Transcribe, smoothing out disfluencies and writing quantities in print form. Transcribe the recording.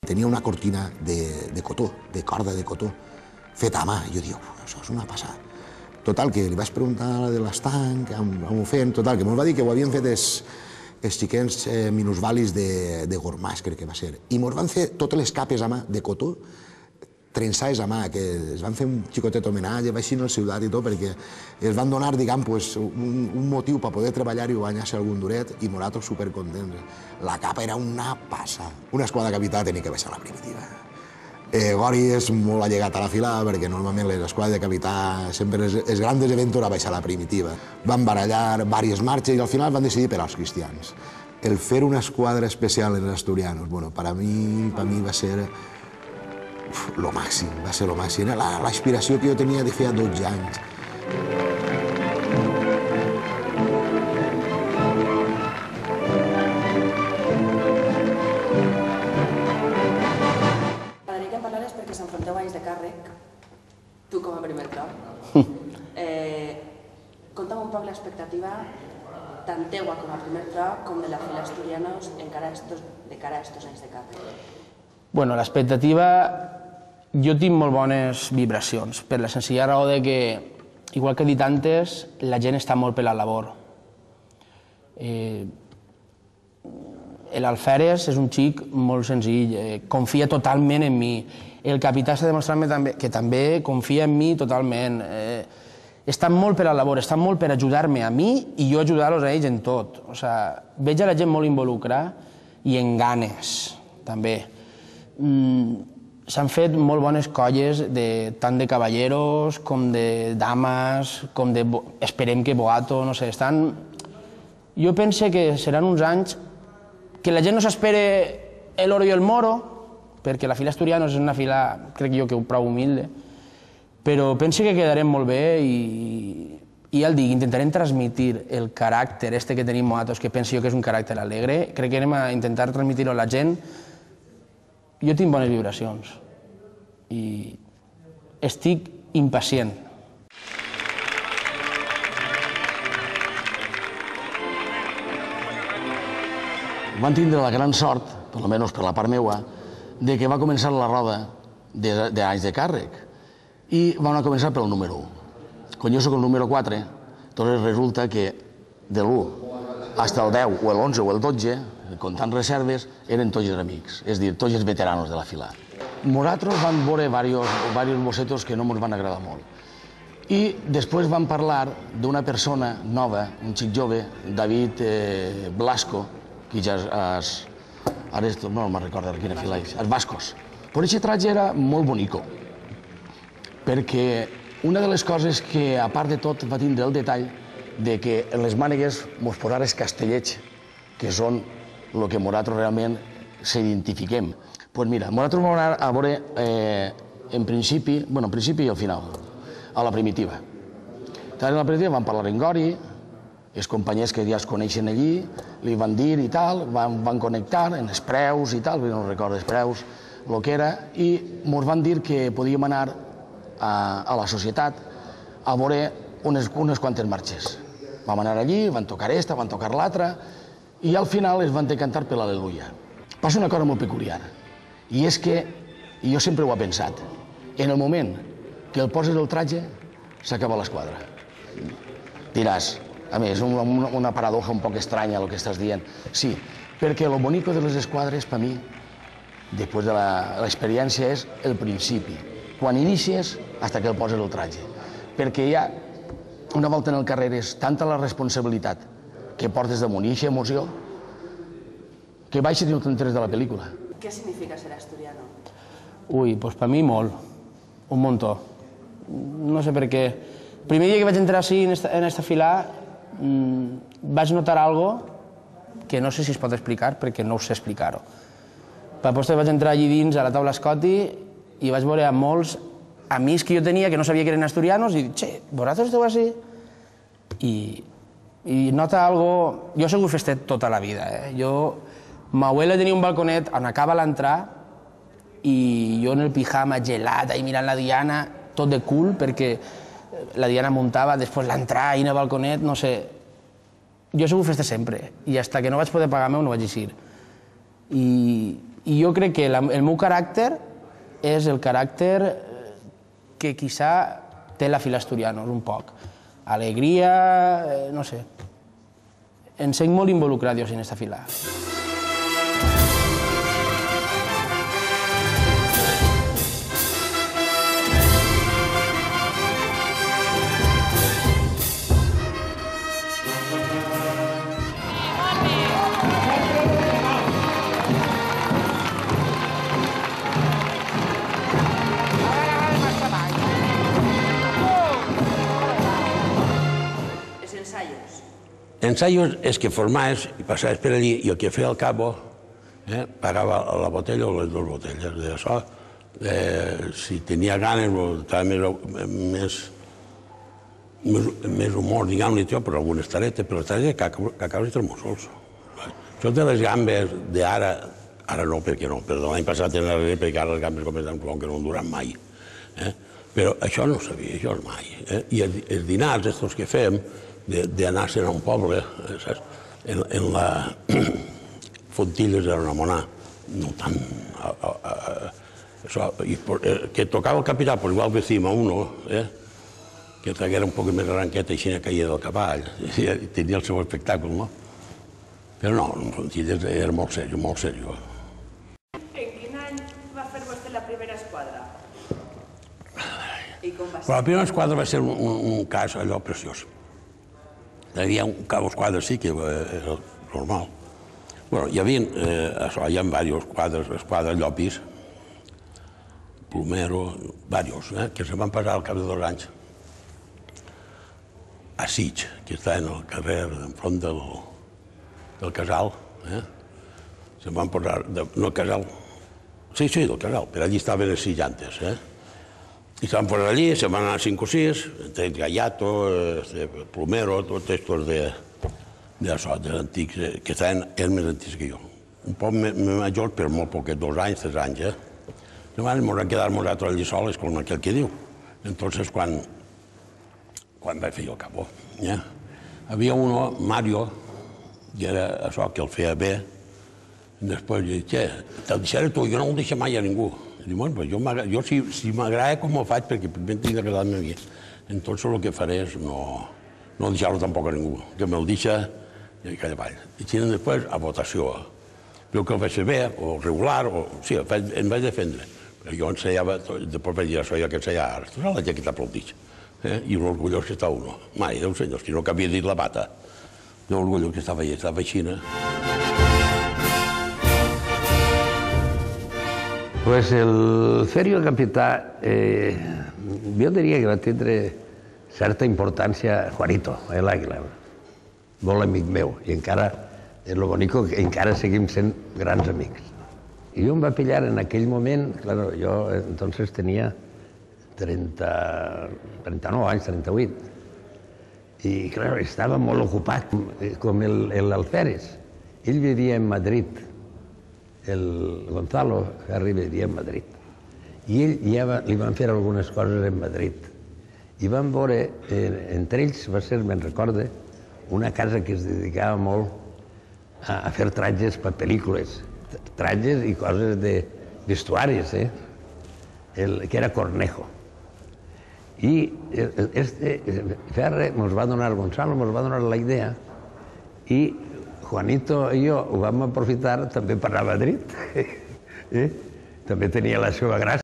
Tenia una cortina de cotó, de corda de cotó, feta a mà. Jo dic, això és una passada. Total, que li vaig preguntar a la de l'estanc, on ho feien, total, que me'l va dir que ho havien fet els xiquets minusvalis de Gormàs, crec que va ser. I mos van fer totes les capes a mà de cotó, trensades a mà, que es van fer un xicotet homenatge, va així en la ciutat i tot, perquè es van donar, diguem, un motiu per poder treballar i guanyar-se algun duret, i nosaltres supercontents. La capa era una passa. Una esquadra capità tenia que baixar la primitiva. Gori és molt allegat a la fila, perquè normalment les esquadres de capità, sempre els grans events a baixar la primitiva. Van barallar diverses marxes i al final van decidir per als cristians. El fer una esquadra especial en els asturianos, bueno, per a mi va ser lo màxim, va ser lo màxim. Era l'aspiració que jo tenia de feia 12 anys. M'agradaria que em parlares perquè s'enfronteu anys de càrrec, tu com a primer cap. Conta'm un poc l'expectativa tant teua com a primer cap com de la fila Asturianos de cara a estos anys de càrrec. Bueno, l'expectativa, jo tinc molt bones vibracions, per la senzilla raó de que, igual que he dit antes, la gent està molt per la labor. L'Alferes és un xic molt senzill, confia totalment en mi. El capità està demostrant que també confia en mi totalment. Estan molt per la labor, estan molt per ajudar-me a mi i jo ajudar-los a ells en tot. O sigui, veig a la gent molt involucrada i en ganes, també. S'han fet molt bones colles, tant de caballeros com de dames, com de, esperem que boato, no sé, estan... Jo penso que seran uns anys que la gent no s'espere l'oro i el moro, perquè la fila Asturianos és una fila, crec jo, que prou humilde, però penso que quedarem molt bé i ja el dic, intentarem transmitir el caràcter que tenim nosaltres, que penso jo que és un caràcter alegre, crec que anem a intentar transmitir-ho a la gent. Jo tinc bones vibracions i estic impacient. Van tindre la gran sort, per almenys per la part meva, de que va començar la roda d'anys de càrrec i van començar pel número 1. Quan jo soc el número 4, doncs resulta que de l'1 fins al 10 o l'11 o el 12, comptant reserves, eren tots els amics, és a dir, tots els veteranos de la fila. Nosaltres vam veure diversos bocetos que no ens van agradar molt. I després vam parlar d'una persona nova, un xic jove, David Blasco, que ja és... Ara no me'n recordo de quina fila és, els Bascos. Però aquest traje era molt bonico, perquè una de les coses que, a part de tot, va tindre el detall de que en les mànegues mos posar els castellets, que són el que nosaltres realment s'identifiquem. Doncs mira, nosaltres vam anar a veure, en principi i al final, a la primitiva. A la primitiva vam parlar en Gori, els companys que ja es coneixen allí, li van dir i tal, van connectar en els preus i tal, no recordo els preus, el que era, i ens van dir que podíem anar a la societat a veure unes quantes marxes. Vam anar allí, van tocar esta, van tocar l'altra, i al final es van decantar per l'Al·leluia. Passa una cosa molt peculiar, i és que, i jo sempre ho he pensat, en el moment que el poses el traje, s'acaba l'esquadra. Diràs, a més, és una paradoja un poc estranya el que estàs dient. Sí, perquè el bonico de les esquadres, per mi, després de l'experiència, és el principi. Quan inicies, fins que el poses el traje. Perquè ja, una volta en el carrer, és tanta la responsabilitat que portes damunt i aquesta emoció que baixes i no t'enteres de la pel·lícula. Què significa ser asturiano? Ui, doncs per mi molt, un muntó. No sé per què. El primer dia que vaig entrar així en esta fila vaig notar algo que no sé si es pot explicar perquè no ho sé explicar-ho. Per postre vaig entrar allí dins a la taula Scotty i vaig veure a molts amics que jo tenia que no sabia que eren asturianos i dic, che, vosaltres esteu així? I nota algo... Jo he sigut festet tota la vida. Ma abuela tenia un balconet on acaba l'entrar i jo en el pijama gelat, ahí mirant la Diana, tot de cul, perquè la Diana muntava després l'entrar ahí en el balconet, no sé. Jo he sigut festet sempre i fins que no vaig poder pagar-me no vaig eixir. I I jo crec que el meu caràcter és el caràcter que quizá té la fila Asturianos, un poc. Alegria, no sé. Em sent molt involucrat jo en aquesta fila. Ensayos és que formaves i passaves per allí i el que feia al cabo pagava la botella o les dues botelles d'això. Si tenia ganes o estava més humor, diguem-li, per algunes taretes, però les taretes que acabes de treure sols. Això de les gambes d'ara, ara no, perquè no, però l'any passat era perquè ara les gambes comencen que no duran mai. Però això no ho sabia, això mai. I els dinars, estos que fem, d'anar-se'n a un poble, en la Fontilles de Ramonà, no tant, que tocava el capità, pues igual vestim a uno, que traguera un poc més arranqueta i així caia del cavall, i tenia el seu espectacle, no? Però no, en Fontilles era molt seriós, molt seriós. En quin any va fer vostè la primera esquadra? I com va ser? La primera esquadra va ser un cas allò preciós. Hi havia un cabo esquadra, sí, que era normal. Hi havia diversos esquadres Llopis, Plomero, diversos, que se van passar al cap de 2 anys a Sitges, que està en el carrer enfront del Casal. Se van posar, no el Casal, sí, del Casal, però allí estaven els sitjantes. I se van posar allí, se van anar 5 o 6, entre Gallato, Plomero, tots estos antics, que eren més antics que jo. Un poc més majors, però molt poquet, 2 anys, 3 anys. Llavors ens van quedar nosaltres allí sols, com aquell que diu. Entonces, quan vaig fer jo el capó, hi havia uno, Mario, que era això, que el feia bé, i després jo dic, te'l deixaré tu, jo no ho deixo mai a ningú. Diu, bueno, jo si m'agrada com ho faig, perquè primer tinc d'agradar-me a mi. Entonces el que faré és no deixar-lo tampoc a ningú, que me'l deixa i calla avall. I si després, a votació. Però que el vaig fer bé, o regular, o... Sí, em vaig defendre. Però jo enseiava, després vaig dir això, jo que enseiava ara. Tu saps la jaqueta pel dig. I l'orgullós que està uno. Mai, Déu senyor, si no que havia dit la bata. L'orgullós que estava allà, estava aixina. Pues el Ferio capità, jo diria que va tindre certa importància Juanito, l'Àguila, molt amic meu, i encara, és lo bonico que encara seguim sent grans amics. I jo em va pillar en aquell moment, claro, jo entonces tenia 39 anys, 38, i claro, estava molt ocupat, com l'Alférez. Ell vivia en Madrid, el Gonzalo Ferri vivia en Madrid. I ell ja li van fer algunes coses en Madrid. I van veure, entre ells va ser, me'n recorde, una casa que es dedicava molt a fer tratges per pel·lícules. Tratges i coses de vestuaris, que era Cornejo. I Ferre ens va donar, Gonzalo ens va donar la idea i Juanito i jo ho vam aprofitar també per anar a Madrid. També tenia la seva gràcia.